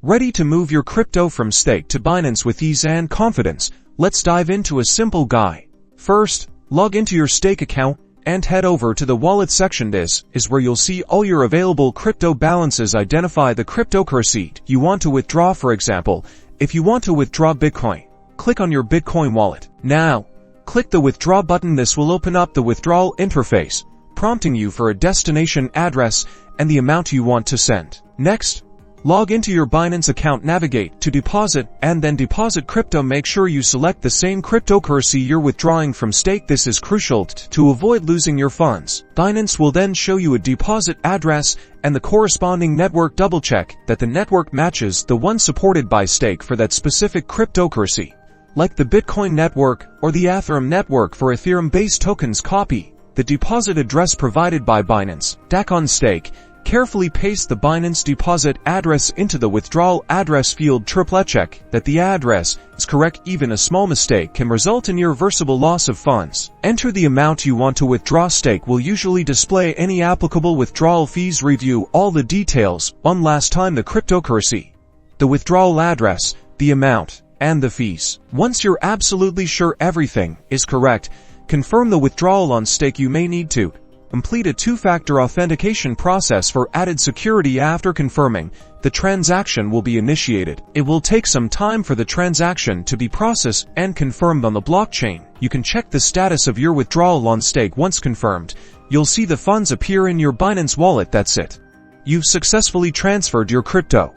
Ready to move your crypto from stake to Binance with ease and confidence? Let's dive into a simple guide. First, log into your stake account and head over to the wallet section. This is where you'll see all your available crypto balances. Identify the cryptocurrency you want to withdraw. For example, if you want to withdraw Bitcoin, click on your Bitcoin wallet. Now, click the withdraw button. This will open up the withdrawal interface, prompting you for a destination address and the amount you want to send. Next, log into your Binance account, navigate to deposit, and then deposit crypto. Make sure you select the same cryptocurrency you're withdrawing from stake. This is crucial to avoid losing your funds. Binance will then show you a deposit address and the corresponding network. Double check that the network matches the one supported by stake for that specific cryptocurrency, like the Bitcoin network or the Ethereum network for Ethereum-based tokens. Copy the deposit address provided by Binance. Stack on stake. Carefully paste the Binance deposit address into the withdrawal address field. Triple check that the address is correct. Even a small mistake can result in irreversible loss of funds. Enter the amount you want to withdraw. Stake will usually display any applicable withdrawal fees. Review all the details one last time: the cryptocurrency, the withdrawal address, the amount, and the fees. Once you're absolutely sure everything is correct, confirm the withdrawal on stake. You may need to complete a two-factor authentication process for added security. After confirming, the transaction will be initiated. It will take some time for the transaction to be processed and confirmed on the blockchain. You can check the status of your withdrawal on stake. Once confirmed, you'll see the funds appear in your Binance wallet. That's it. You've successfully transferred your crypto.